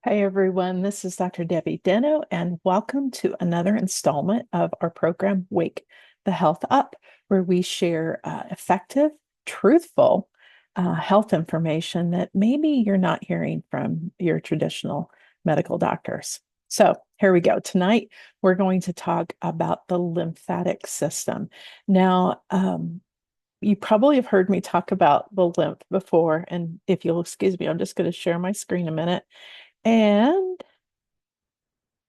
Hi, everyone. This is Dr. Debbie Deno, and welcome to another installment of our program, Wake the Health Up, where we share effective, truthful health information that maybe you're not hearing from your traditional medical doctors. So, here we go. Tonight, we're going to talk about the lymphatic system. Now, you probably have heard me talk about the lymph before, and if you'll excuse me, I'm just going to share my screen a minute and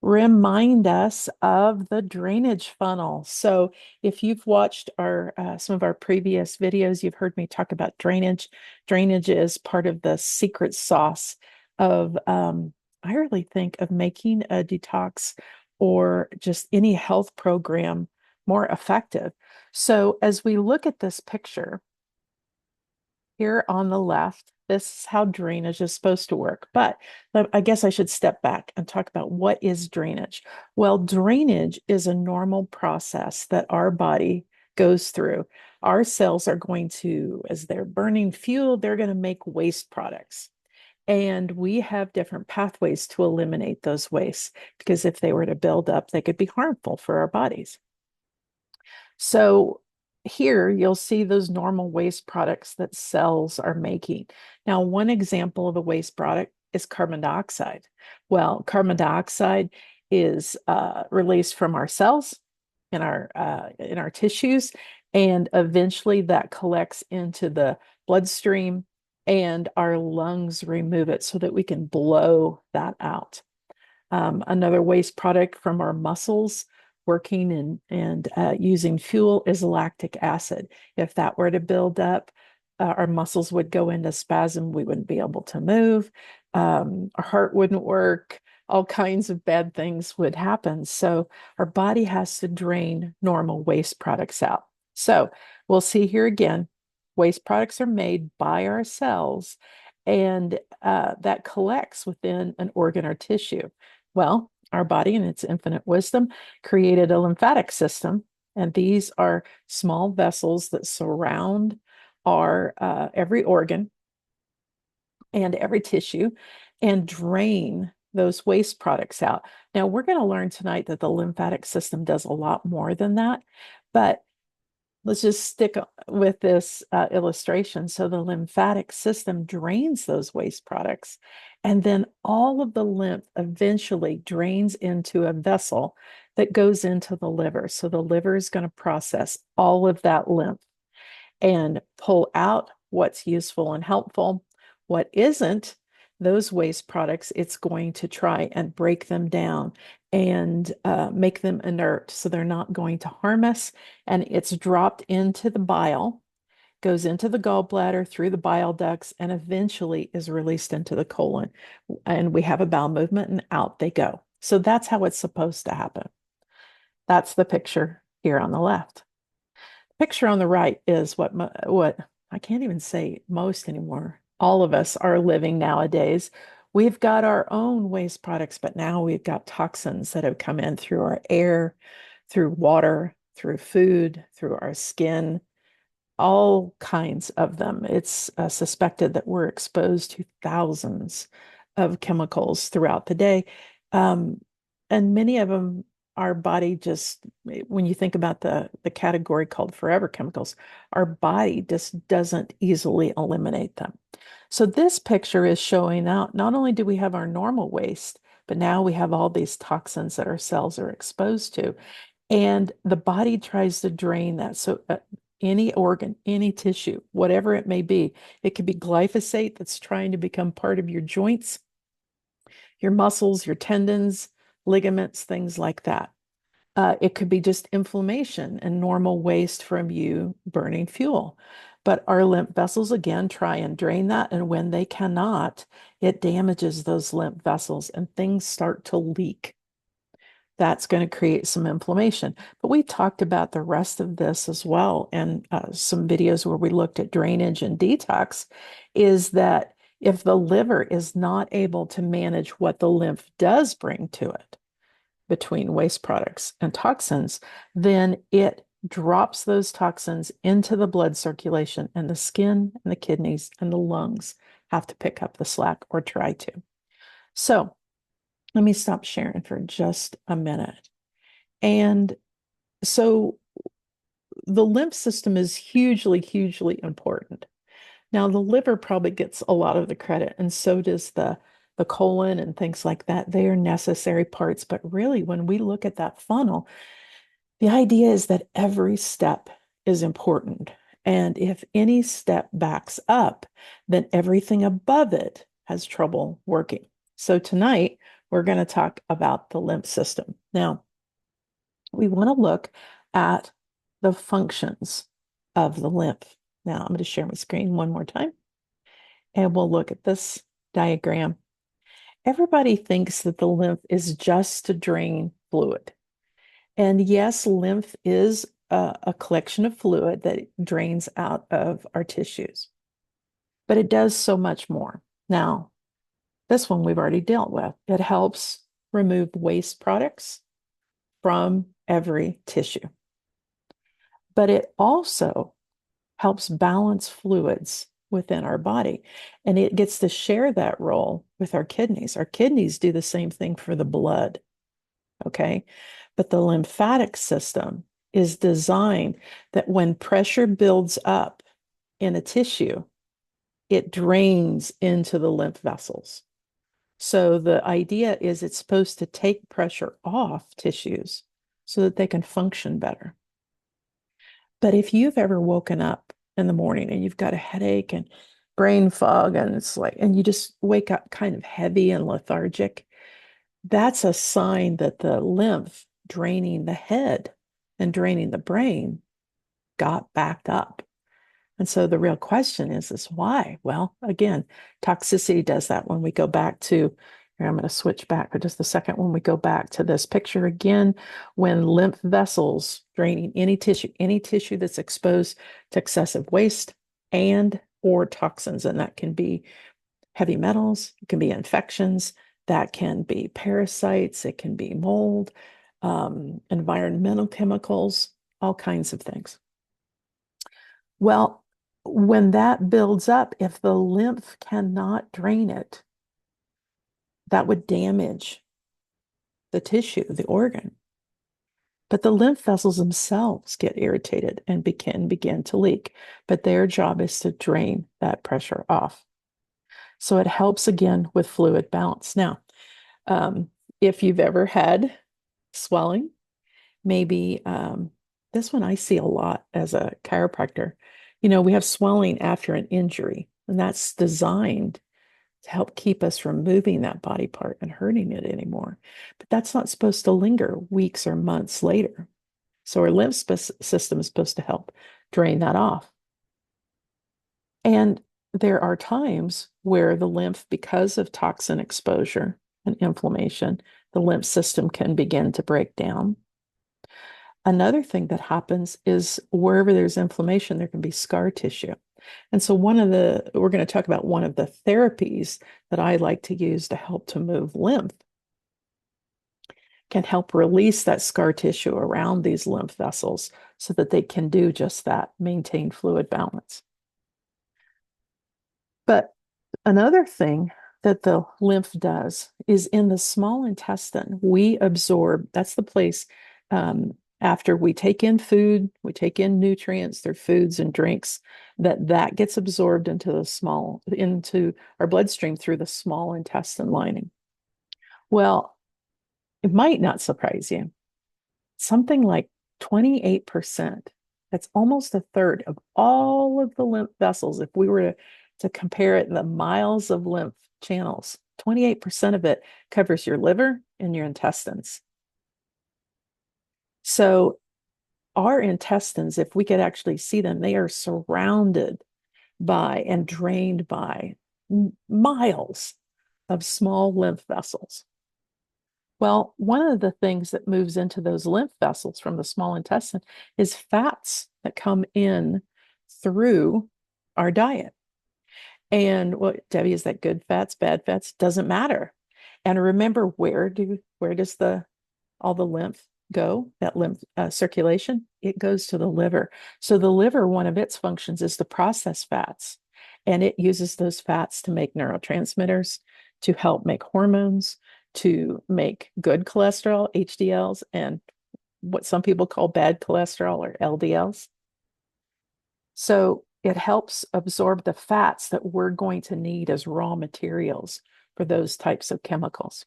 remind us of the drainage funnel. So if you've watched our some of our previous videos, you've heard me talk about drainage. Drainage is part of the secret sauce of I really think of making a detox or just any health program more effective. So as we look at this picture, here on the left, this is how drainage is supposed to work. But I guess I should step back and talk about what is drainage. Well, drainage is a normal process that our body goes through. Our cells are going to, as they're burning fuel, they're going to make waste products. And we have different pathways to eliminate those wastes because if they were to build up, they could be harmful for our bodies. So here you'll see those normal waste products that cells are making. Now, one example of a waste product is carbon dioxide. Well, carbon dioxide is released from our cells in our tissues, and eventually that collects into the bloodstream, and our lungs remove it so that we can blow that out. Another waste product from our muscles working and using fuel is lactic acid. If that were to build up, our muscles would go into spasm. We wouldn't be able to move. Our heart wouldn't work. All kinds of bad things would happen. So our body has to drain normal waste products out. So we'll see here again, waste products are made by our cells and that collects within an organ or tissue. Well, our body, in its infinite wisdom, created a lymphatic system, and these are small vessels that surround our every organ and every tissue and drain those waste products out. Now, we're going to learn tonight that the lymphatic system does a lot more than that, but let's just stick with this illustration. So the lymphatic system drains those waste products, and then all of the lymph eventually drains into a vessel that goes into the liver. So the liver is going to process all of that lymph and pull out what's useful and helpful. What isn't, those waste products, it's going to try and break them down and make them inert so they're not going to harm us. And it's dropped into the bile, goes into the gallbladder through the bile ducts, and eventually is released into the colon. And we have a bowel movement and out they go. So that's how it's supposed to happen. That's the picture here on the left. Picture on the right is what I can't even say most anymore. All of us are living nowadays. We've got our own waste products, but now we've got toxins that have come in through our air, through water, through food, through our skin, all kinds of them. It's suspected that we're exposed to thousands of chemicals throughout the day. Um, and many of them, our body just, when you think about the category called forever chemicals, our body just doesn't easily eliminate them. So this picture is showing out, not only do we have our normal waste, but now we have all these toxins that our cells are exposed to. And the body tries to drain that. So any organ, any tissue, whatever it may be, it could be glyphosate that's trying to become part of your joints, your muscles, your tendons, ligaments, things like that. It could be just inflammation and normal waste from you burning fuel. But our lymph vessels, again, try and drain that. And when they cannot, it damages those lymph vessels and things start to leak. That's going to create some inflammation. But we talked about the rest of this as well. And some videos where we looked at drainage and detox is that if the liver is not able to manage what the lymph does bring to it, between waste products and toxins, then it drops those toxins into the blood circulation, and the skin and the kidneys and the lungs have to pick up the slack or try to. So let me stop sharing for just a minute. And so the lymph system is hugely, hugely important. Now, the liver probably gets a lot of the credit, and so does the colon and things like that. They are necessary parts. But really, when we look at that funnel, the idea is that every step is important. And if any step backs up, then everything above it has trouble working. So tonight, we're going to talk about the lymph system. Now, we want to look at the functions of the lymph. Now, I'm going to share my screen one more time, and we'll look at this diagram. Everybody thinks that the lymph is just to drain fluid. And yes, lymph is a collection of fluid that drains out of our tissues, but it does so much more. Now, this one we've already dealt with. It helps remove waste products from every tissue, but it also helps balance fluids within our body. And it gets to share that role with our kidneys. Our kidneys do the same thing for the blood. Okay. But the lymphatic system is designed that when pressure builds up in a tissue, it drains into the lymph vessels. So the idea is it's supposed to take pressure off tissues so that they can function better. But if you've ever woken up in the morning and you've got a headache and brain fog, and it's like, and you just wake up kind of heavy and lethargic, that's a sign that the lymph draining the head and draining the brain got backed up. And so the real question is why? Well, again, toxicity does that. When we go back to, here, I'm going to switch back for just a second. When we go back to this picture again, when lymph vessels draining any tissue that's exposed to excessive waste and or toxins, and that can be heavy metals, it can be infections, that can be parasites, it can be mold, environmental chemicals, all kinds of things. Well, when that builds up, if the lymph cannot drain it, that would damage the tissue, the organ. But the lymph vessels themselves get irritated and begin to leak. But their job is to drain that pressure off. So it helps again with fluid balance. Now, if you've ever had swelling, maybe this one I see a lot as a chiropractor. You know, we have swelling after an injury, and that's designed to help keep us from moving that body part and hurting it anymore. But that's not supposed to linger weeks or months later. So our lymph system is supposed to help drain that off. And there are times where the lymph, because of toxin exposure and inflammation, the lymph system can begin to break down. Another thing that happens is wherever there's inflammation, there can be scar tissue. And so we're going to talk about one of the therapies that I like to use to help to move lymph can help release that scar tissue around these lymph vessels so that they can do just that, maintain fluid balance. But another thing that the lymph does is in the small intestine, we absorb, that's the place after we take in food, we take in nutrients, they're foods and drinks, that gets absorbed into our bloodstream through the small intestine lining. Well, it might not surprise you. Something like 28%, that's almost a third of all of the lymph vessels. If we were to compare it in the miles of lymph channels, 28% of it covers your liver and your intestines. So our intestines, if we could actually see them, they are surrounded by and drained by miles of small lymph vessels. Well, one of the things that moves into those lymph vessels from the small intestine is fats that come in through our diet. And what, Debbie, is that good fats, bad fats? Doesn't matter. And remember, where does all the lymph go? That lymph circulation, it goes to the liver. So the liver, one of its functions is to process fats, and it uses those fats to make neurotransmitters, to help make hormones, to make good cholesterol, HDLs, and what some people call bad cholesterol or LDLs. So it helps absorb the fats that we're going to need as raw materials for those types of chemicals.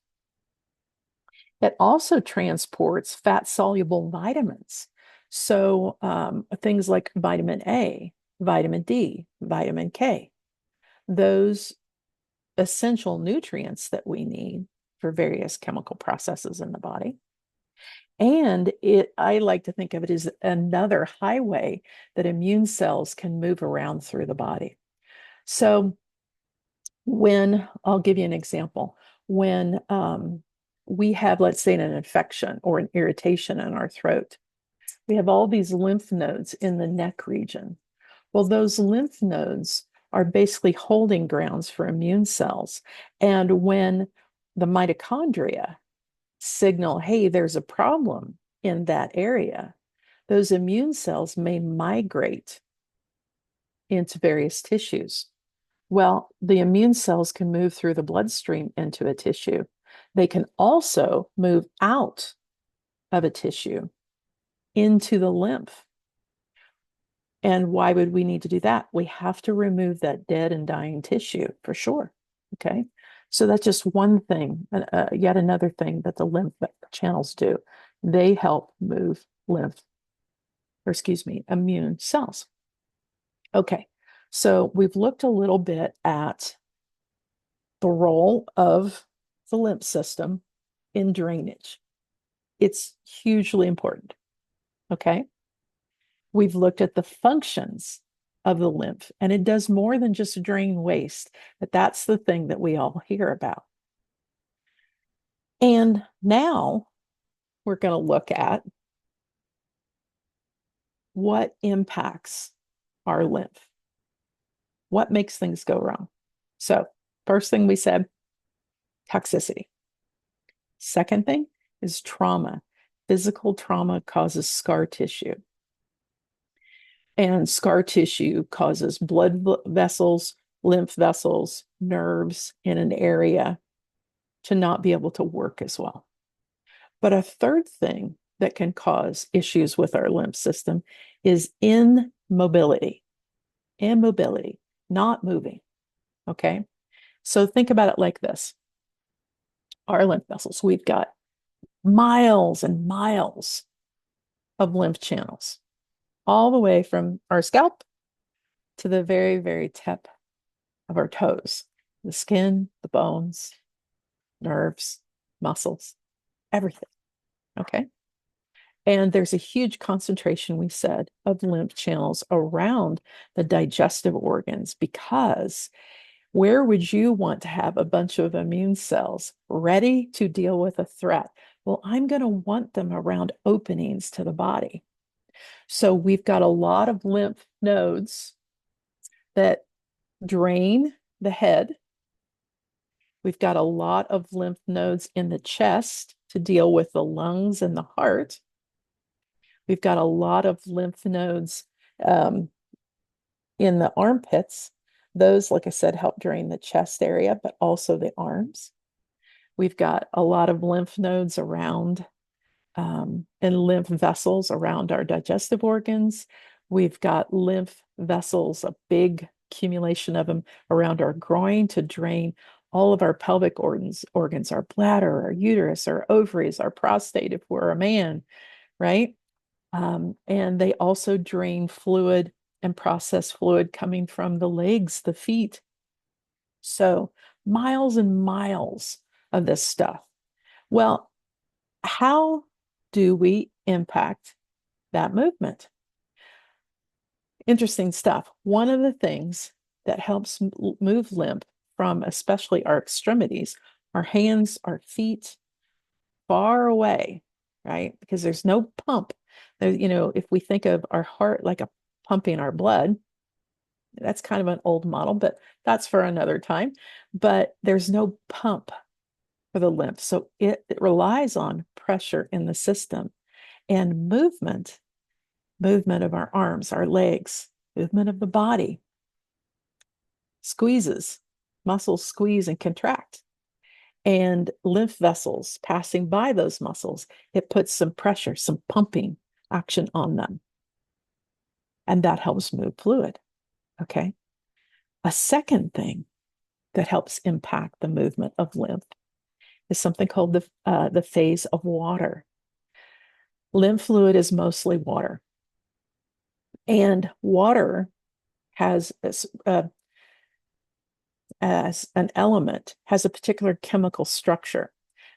It also transports fat-soluble vitamins. So things like vitamin A, vitamin D, vitamin K, those essential nutrients that we need for various chemical processes in the body. And I like to think of it as another highway that immune cells can move around through the body. So I'll give you an example, when we have, let's say, an infection or an irritation in our throat, we have all these lymph nodes in the neck region. Well, those lymph nodes are basically holding grounds for immune cells. And when the mitochondria signal, hey, there's a problem in that area, those immune cells may migrate into various tissues. Well, the immune cells can move through the bloodstream into a tissue. They can also move out of a tissue into the lymph. And why would we need to do that? We have to remove that dead and dying tissue for sure. Okay. So that's just one thing, yet another thing that the lymph channels do. They help move immune cells. Okay. So we've looked a little bit at the role of the lymph system in drainage. It's hugely important. Okay. We've looked at the functions of the lymph, and it does more than just drain waste, but that's the thing that we all hear about. And now we're going to look at what impacts our lymph. What makes things go wrong? So, first thing we said, toxicity. Second thing is trauma. Physical trauma causes scar tissue. And scar tissue causes blood vessels, lymph vessels, nerves in an area to not be able to work as well. But a third thing that can cause issues with our lymph system is immobility, not moving. Okay. So think about it like this. Our lymph vessels, we've got miles and miles of lymph channels, all the way from our scalp to the very, very tip of our toes, the skin, the bones, nerves, muscles, everything. Okay. And there's a huge concentration, we said, of lymph channels around the digestive organs, because where would you want to have a bunch of immune cells ready to deal with a threat? Well, I'm going to want them around openings to the body. So we've got a lot of lymph nodes that drain the head. We've got a lot of lymph nodes in the chest to deal with the lungs and the heart. We've got a lot of lymph nodes in the armpits. Those, like I said, help drain the chest area, but also the arms. We've got a lot of lymph nodes around and lymph vessels around our digestive organs. We've got lymph vessels, a big accumulation of them around our groin to drain all of our pelvic organs, our bladder, our uterus, our ovaries, our prostate if we're a man, right? And they also drain fluid and process fluid coming from the legs, the feet. So miles and miles of this stuff. Well, how do we impact that movement? Interesting stuff. One of the things that helps move lymph from especially our extremities, our hands, our feet, far away, right? Because there's no pump. If we think of our heart like a pumping our blood, that's kind of an old model, but that's for another time. But there's no pump for the lymph. So it relies on pressure in the system and movement of our arms, our legs, movement of the body, squeezes, muscles squeeze and contract. and lymph vessels passing by those muscles, it puts some pressure, some pumping action on them. And that helps move fluid. Okay. A second thing that helps impact the movement of lymph is something called the phase of water. Lymph fluid is mostly water. And water has as an element, has a particular chemical structure.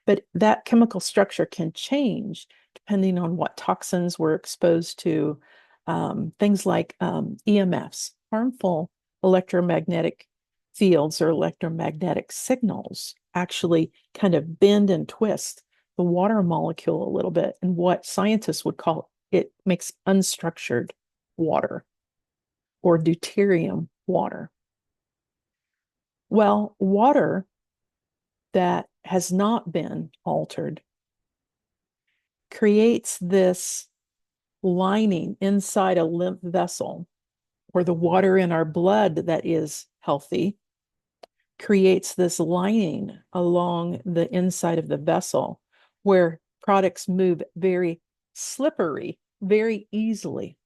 But that chemical structure can change depending on what toxins we're exposed to. Things like EMFs, harmful electromagnetic fields or electromagnetic signals actually kind of bend and twist the water molecule a little bit. And what scientists would call it makes unstructured water or deuterium water. Well, water that has not been altered creates this lining inside a lymph vessel, or the water in our blood that is healthy creates this lining along the inside of the vessel where products move very slippery, very easily.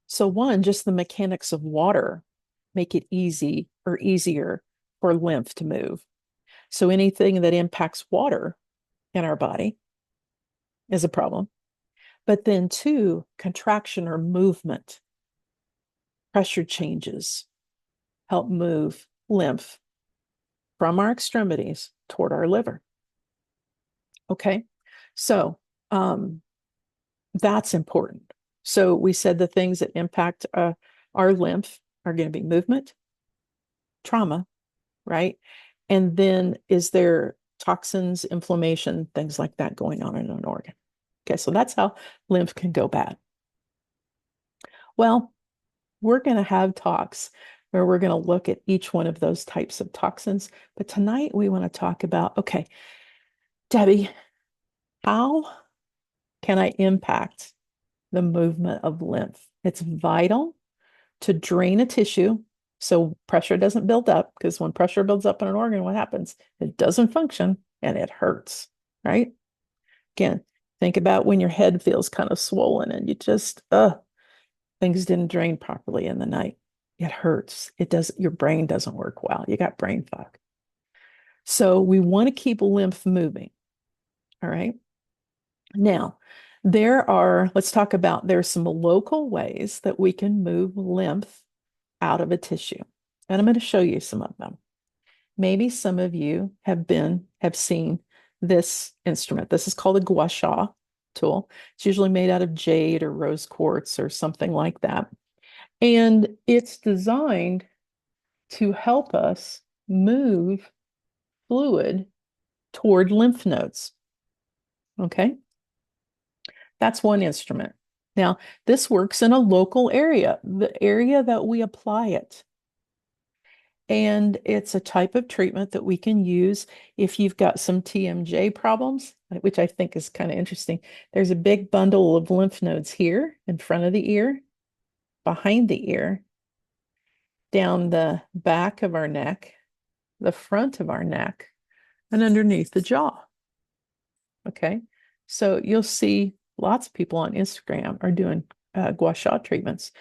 So one, just the mechanics of water make it easy or easier for lymph to move. So anything that impacts water in our body is a problem. But then two, contraction or movement, pressure changes help move lymph from our extremities toward our liver. Okay, so that's important. So we said the things that impact our lymph are going to be movement, trauma, right? And then is there toxins, inflammation, things like that going on in an organ? Okay, so that's how lymph can go bad. Well, we're going to have talks where we're going to look at each one of those types of toxins. But tonight we want to talk about, okay, Debbie, how can I impact the movement of lymph? It's vital to drain a tissue so pressure doesn't build up, because when pressure builds up in an organ, what happens? It doesn't function and it hurts, right? Again, think about when your head feels kind of swollen and you just, things didn't drain properly in the night. It hurts. It does, your brain doesn't work well. You got brain fog. So we want to keep lymph moving. All right. Now, let's talk about, there's some local ways that we can move lymph out of a tissue. And I'm going to show you some of them. Maybe some of you have seen this instrument. This is called a gua sha tool. It's usually made out of jade or rose quartz or something like that. And it's designed to help us move fluid toward lymph nodes. Okay. That's one instrument. Now, this works in a local area, the area that we apply it. And it's a type of treatment that we can use if you've got some TMJ problems, which I think is kind of interesting. There's a big bundle of lymph nodes here in front of the ear, behind the ear, down the back of our neck, the front of our neck, and underneath the jaw. Okay. So you'll see lots of people on Instagram are doing gua sha treatments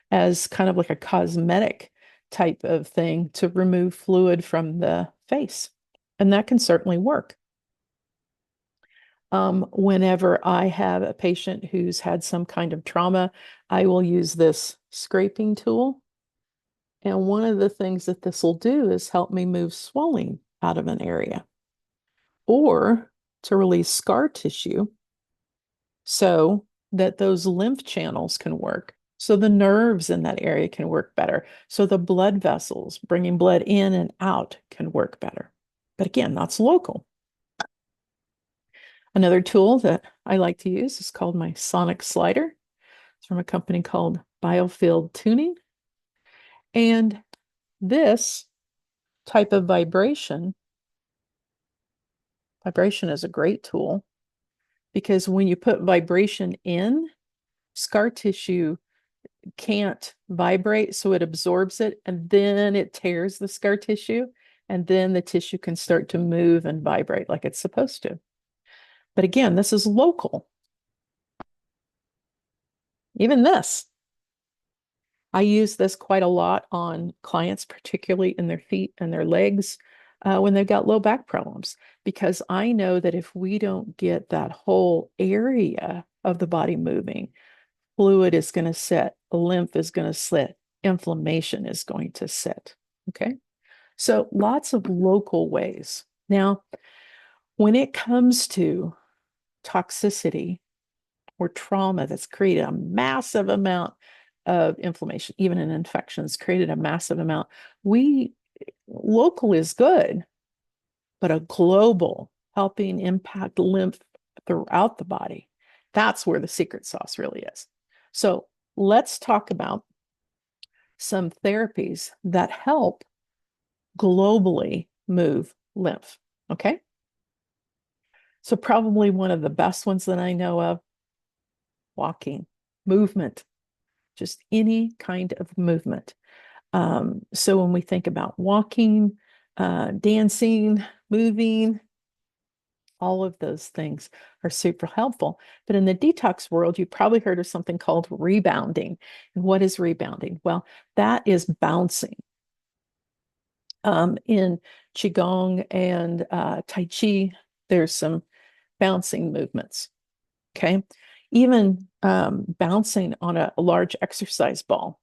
as kind of like a cosmetic type of thing to remove fluid from the face. And that can certainly work. Whenever I have a patient who's had some kind of trauma, I will use this scraping tool. And one of the things that this will do is help me move swelling out of an area or to release scar tissue so that those lymph channels can work. So the nerves in that area can work better. So the blood vessels bringing blood in and out can work better. But again, that's local. Another tool that I like to use is called my sonic slider. It's from a company called Biofield Tuning. And this type of vibration is a great tool because when you put vibration in, scar tissue can't vibrate, so it absorbs it and then it tears the scar tissue. And then the tissue can start to move and vibrate like it's supposed to. But again, this is local. Even this, I use this quite a lot on clients, particularly in their feet and their legs when they've got low back problems, because I know that if we don't get that whole area of the body moving, fluid is going to sit, lymph is going to sit, inflammation is going to sit. Okay. So lots of local ways. Now, when it comes to toxicity or trauma that's created a massive amount of inflammation, even in infections, created a massive amount. We local is good, but a global helping impact lymph throughout the body. That's where the secret sauce really is. So let's talk about some therapies that help globally move lymph. Okay. So, probably one of the best ones that I know of, walking, movement, just any kind of movement. So when we think about walking, dancing, moving, all of those things are super helpful. But in the detox world, you've probably heard of something called rebounding. And what is rebounding? Well, that is bouncing. In Qigong and Tai Chi, there's some bouncing movements. Okay. Even bouncing on a large exercise ball.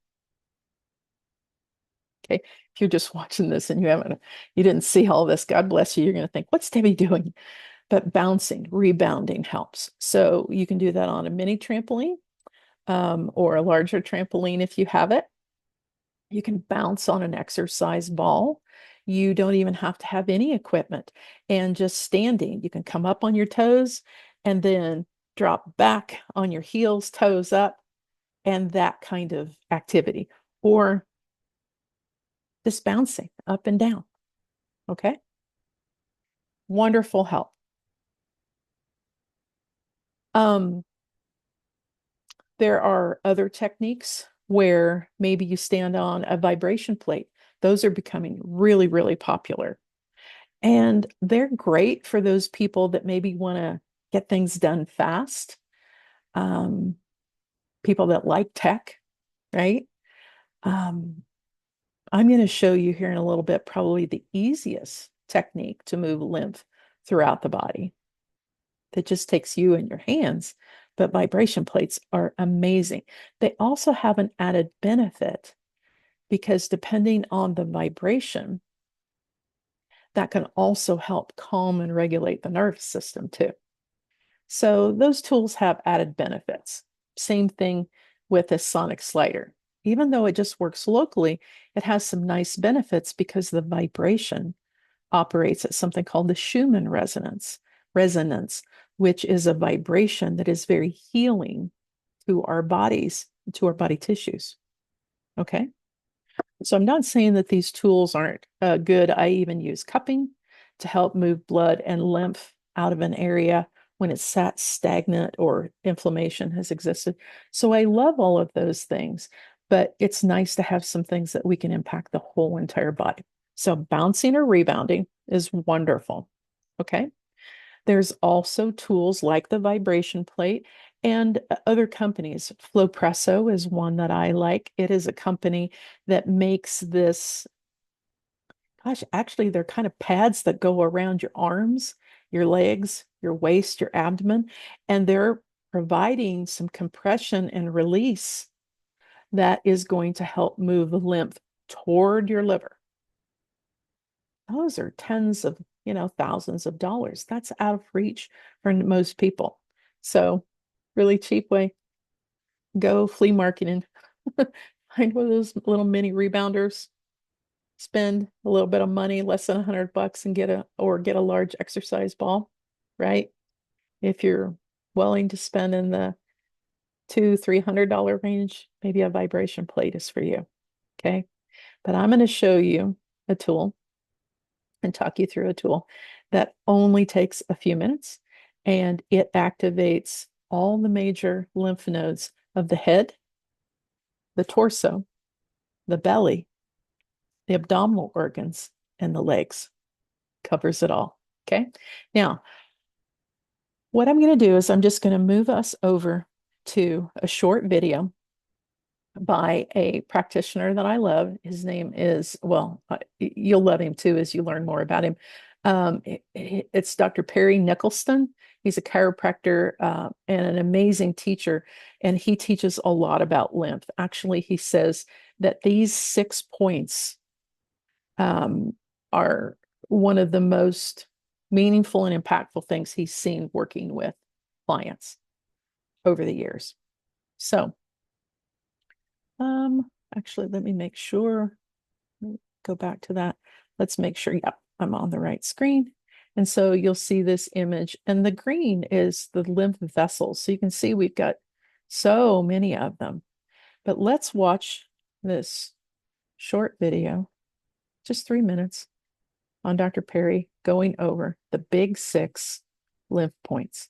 Okay. If you're just watching this and you didn't see all this, God bless you. You're going to think, what's Debbie doing? But bouncing, rebounding helps. So you can do that on a mini trampoline or a larger trampoline if you have it. You can bounce on an exercise ball. You don't even have to have any equipment. And just standing, you can come up on your toes and then drop back on your heels, toes up, and that kind of activity. Or just bouncing up and down. Okay. Wonderful help. Um, there are other techniques where maybe you stand on a vibration plate. Those are becoming really, really popular. And they're great for those people that maybe want to get things done fast. Um, People that like tech, right? Um, I'm going to show you here in a little bit probably the easiest technique to move lymph throughout the body that just takes you and your hands. But vibration plates are amazing. They also have an added benefit because depending on the vibration, that can also help calm and regulate the nervous system too. So those tools have added benefits. Same thing with a sonic slider. Even though it just works locally, it has some nice benefits because the vibration operates at something called the Schumann resonance, which is a vibration that is very healing to our bodies, to our body tissues. Okay. So I'm not saying that these tools aren't good. I even use cupping to help move blood and lymph out of an area when it's sat stagnant or inflammation has existed. So I love all of those things, but it's nice to have some things that we can impact the whole entire body. So bouncing or rebounding is wonderful. Okay. There's also tools like the vibration plate and other companies. Flowpresso is one that I like. It is a company that makes this, gosh, actually, they're kind of pads that go around your arms, your legs, your waist, your abdomen, and they're providing some compression and release that is going to help move the lymph toward your liver. Those are tens of, thousands of dollars. That's out of reach for most people. So, really cheap way. Go flea marketing. Find one of those little mini rebounders. Spend a little bit of money, less than $100, and get a large exercise ball, right? If you're willing to spend in the $200-300 range, maybe a vibration plate is for you. Okay. But I'm going to show you a tool and talk you through a tool that only takes a few minutes and it activates all the major lymph nodes of the head, the torso, the belly, the abdominal organs, and the legs. Covers it all. Okay. Now, what I'm going to do is I'm just going to move us over to a short video by a practitioner that I love. His name is, well, you'll love him too as you learn more about him. It's Dr. Perry Nicholson. He's a chiropractor and an amazing teacher, and he teaches a lot about lymph. Actually, he says that these 6 points are one of the most meaningful and impactful things he's seen working with clients over the years. So, actually, let me make sure. Go back to that. Let's make sure, yep, I'm on the right screen. And so you'll see this image, and the green is the lymph vessels. So you can see we've got so many of them. But let's watch this short video, just 3 minutes, on Dr. Perry going over the big 6 lymph points.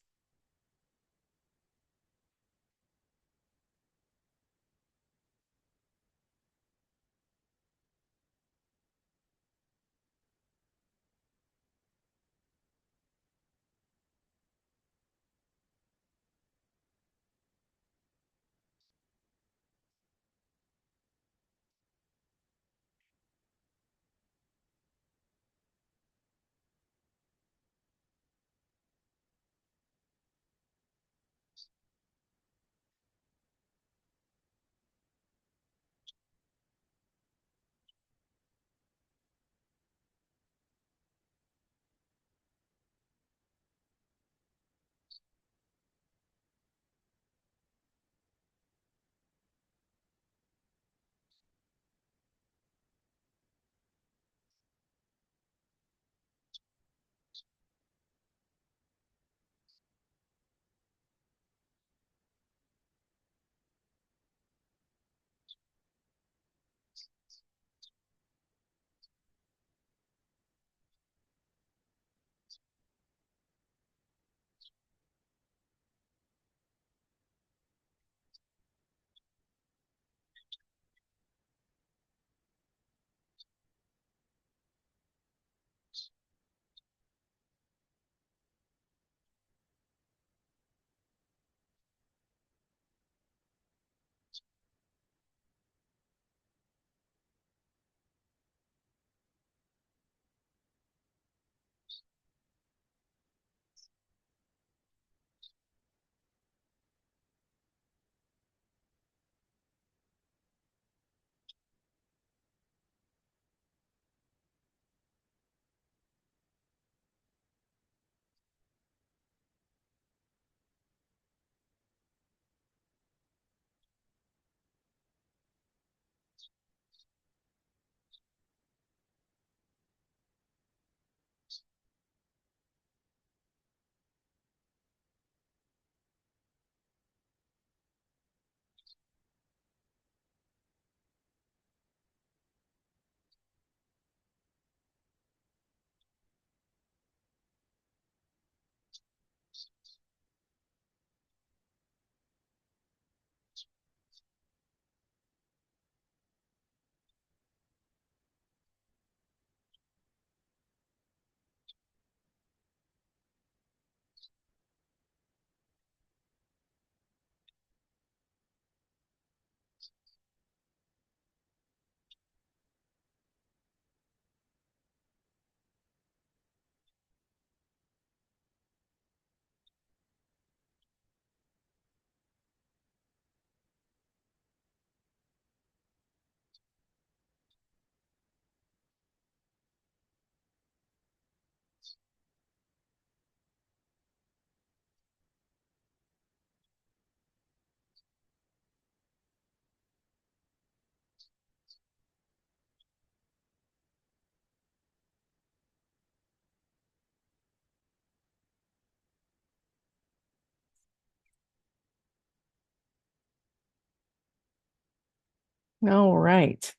All right.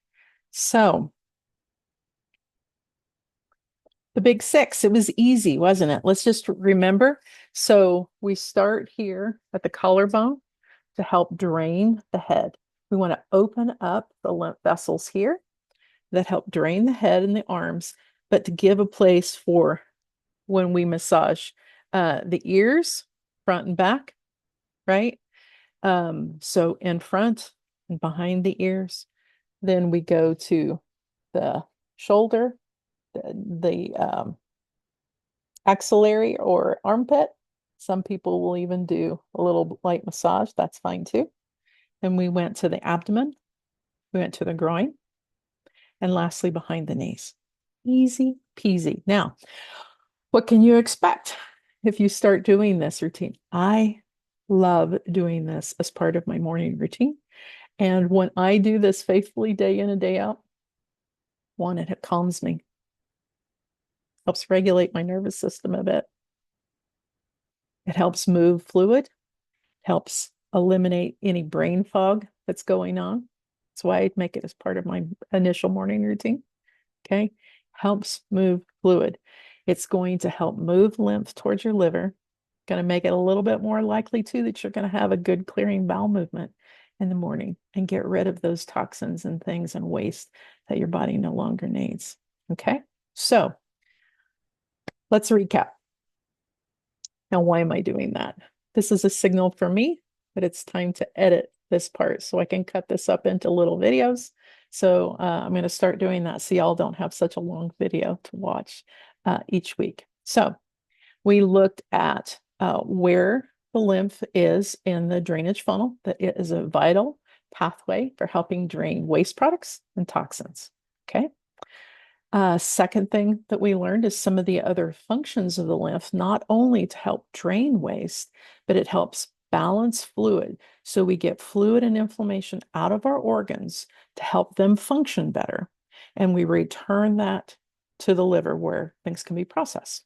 So the big 6, it was easy, wasn't it? Let's just remember. So we start here at the collarbone to help drain the head. We want to open up the lymph vessels here that help drain the head and the arms. but to give a place for when we massage the ears, front and back, right? So in front and behind the ears. Then we go to the shoulder, the axillary or armpit. Some people will even do a little light massage. That's fine too. And we went to the abdomen, we went to the groin, and lastly behind the knees. Easy peasy. Now, what can you expect if you start doing this routine? I love doing this as part of my morning routine. And when I do this faithfully day in and day out, one, it calms me, helps regulate my nervous system a bit. It helps move fluid, helps eliminate any brain fog that's going on. That's why I make it as part of my initial morning routine. Okay. Helps move fluid. It's going to help move lymph towards your liver, going to make it a little bit more likely too that you're going to have a good clearing bowel movement in the morning and get rid of those toxins and things and waste that your body no longer needs. Okay. So let's recap. Now, why am I doing that? This is a signal for me that it's time to edit this part so I can cut this up into little videos. So I'm going to start doing that so y'all don't have such a long video to watch each week. So we looked at where the lymph is in the drainage funnel, that it is a vital pathway for helping drain waste products and toxins. Okay. Second thing that we learned is some of the other functions of the lymph, not only to help drain waste, but it helps balance fluid. So we get fluid and inflammation out of our organs to help them function better. And we return that to the liver where things can be processed.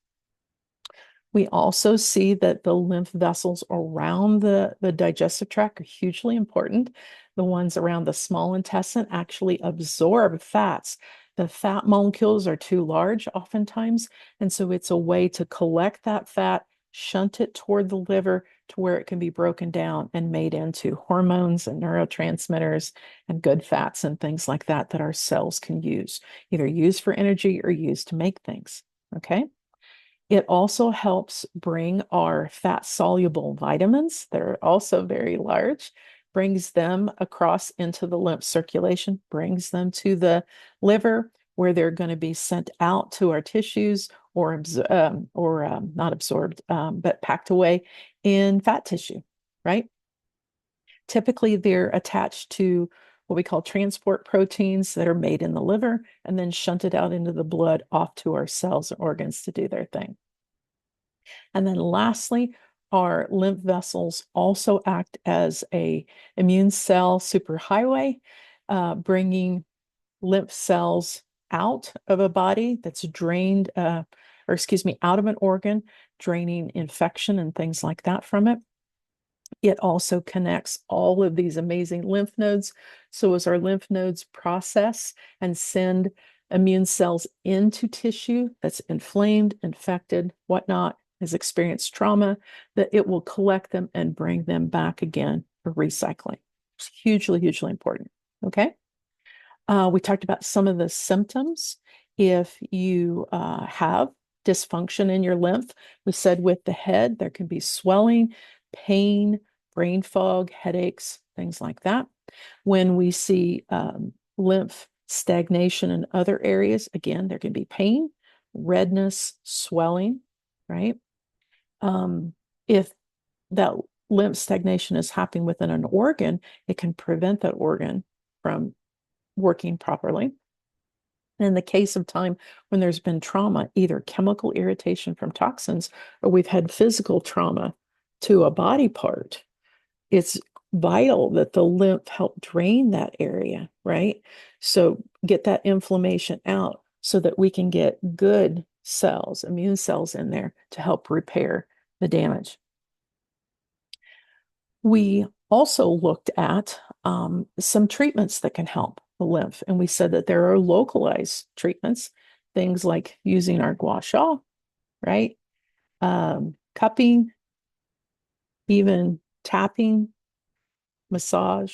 We also see that the lymph vessels around the digestive tract are hugely important. The ones around the small intestine actually absorb fats. The fat molecules are too large oftentimes, and so it's a way to collect that fat, shunt it toward the liver to where it can be broken down and made into hormones and neurotransmitters and good fats and things like that that our cells can use, either use for energy or use to make things. Okay. It also helps bring our fat soluble vitamins that are also very large, brings them across into the lymph circulation, brings them to the liver where they're going to be sent out to our tissues or not absorbed, but packed away in fat tissue, right? Typically, they're attached to what we call transport proteins that are made in the liver and then shunted out into the blood off to our cells and organs to do their thing. And then lastly, our lymph vessels also act as a immune cell superhighway, bringing lymph cells out of a body that's drained, out of an organ, draining infection and things like that from it. It also connects all of these amazing lymph nodes. So as our lymph nodes process and send immune cells into tissue that's inflamed, infected, whatnot, has experienced trauma, that it will collect them and bring them back again for recycling. It's hugely, hugely important. Okay. We talked about some of the symptoms. If you have dysfunction in your lymph, we said with the head, there can be swelling, pain, brain fog, headaches, things like that. When we see lymph stagnation in other areas, again, there can be pain, redness, swelling, right? If that lymph stagnation is happening within an organ, it can prevent that organ from working properly. In the case of time when there's been trauma, either chemical irritation from toxins or we've had physical trauma to a body part, it's vital that the lymph help drain that area, right? So get that inflammation out so that we can get good cells, immune cells in there to help repair the damage. We also looked at some treatments that can help the lymph, and we said that there are localized treatments, things like using our gua sha, right? Cupping, even tapping, massage,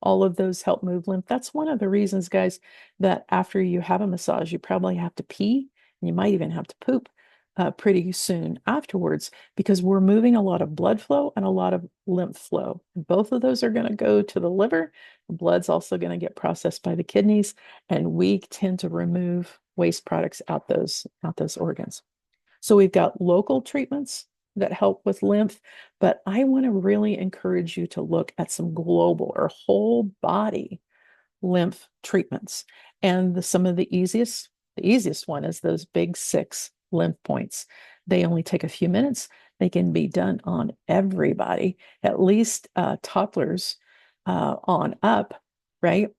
all of those help move lymph. That's one of the reasons, guys, that after you have a massage, you probably have to pee And you might even have to poop pretty soon afterwards because we're moving a lot of blood flow and a lot of lymph flow. Both of those are going to go to the liver. The blood's also going to get processed by the kidneys, and we tend to remove waste products out those organs. So we've got local treatments that help with lymph, but I want to really encourage you to look at some global or whole body lymph treatments. And some of the easiest one is those big 6 lymph points. They only take a few minutes. They can be done on everybody, at least toddlers on up, right?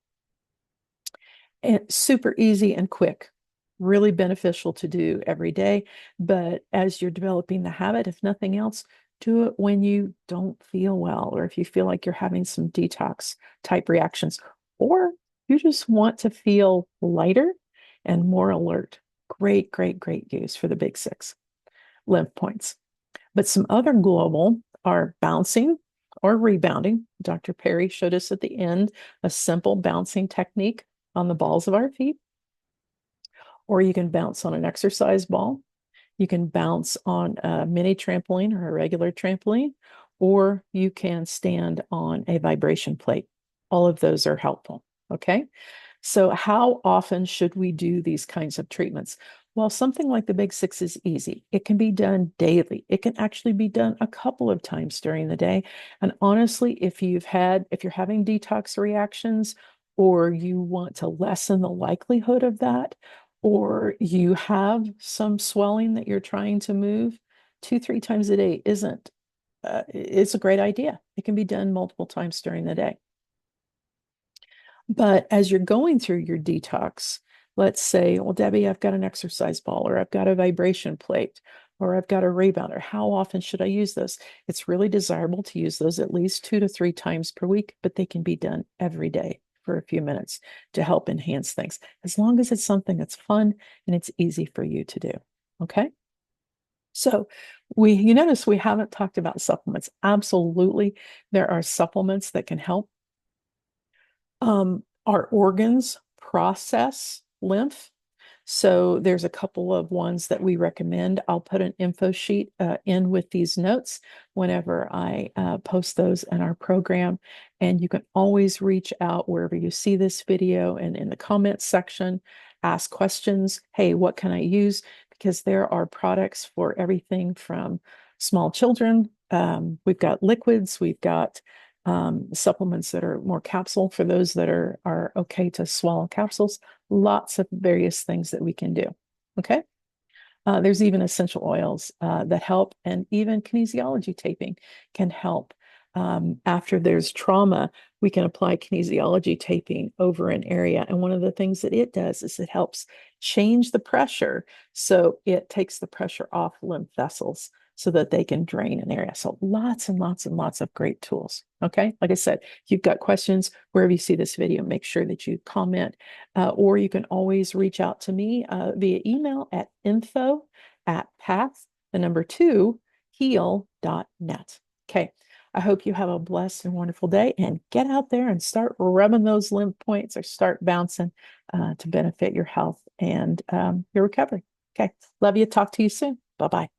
And super easy and quick, really beneficial to do every day. But as you're developing the habit, if nothing else, do it when you don't feel well, or if you feel like you're having some detox type reactions, or you just want to feel lighter and more alert. Great, great, great use for the big 6 lymph points. But some other global are bouncing or rebounding. Dr. Perry showed us at the end a simple bouncing technique on the balls of our feet. Or you can bounce on an exercise ball. You can bounce on a mini trampoline or a regular trampoline, or you can stand on a vibration plate. All of those are helpful. Okay. So, how often should we do these kinds of treatments? Well, something like the big 6 is easy. It can be done daily. It can actually be done a couple of times during the day. And honestly, if you're having detox reactions, or you want to lessen the likelihood of that, or you have some swelling that you're trying to move, 2, 3 times a day it's a great idea. It can be done multiple times during the day. But as you're going through your detox, let's say, well, Debbie, I've got an exercise ball, or I've got a vibration plate, or I've got a rebounder. How often should I use those? It's really desirable to use those at least 2 to 3 times per week, but they can be done every day for a few minutes to help enhance things, as long as it's something that's fun and it's easy for you to do. Okay. So you notice we haven't talked about supplements. Absolutely. There are supplements that can help. Our organs process lymph. So there's a couple of ones that we recommend. I'll put an info sheet in with these notes whenever I post those in our program. And you can always reach out wherever you see this video and in the comments section, ask questions. Hey, what can I use? Because there are products for everything from small children. We've got liquids, we've got supplements that are more capsule for those that are okay to swallow capsules. Lots of various things that we can do. Okay. There's even essential oils that help, and even kinesiology taping can help. After there's trauma, we can apply kinesiology taping over an area. And one of the things that it does is it helps change the pressure. So it takes the pressure off lymph vessels so that they can drain an area. So lots and lots and lots of great tools. Okay. Like I said, if you've got questions, wherever you see this video, make sure that you comment, or you can always reach out to me via email at info@path2heal.net. Okay. I hope you have a blessed and wonderful day, and get out there and start rubbing those lymph points or start bouncing to benefit your health and your recovery. Okay. Love you. Talk to you soon. Bye-bye.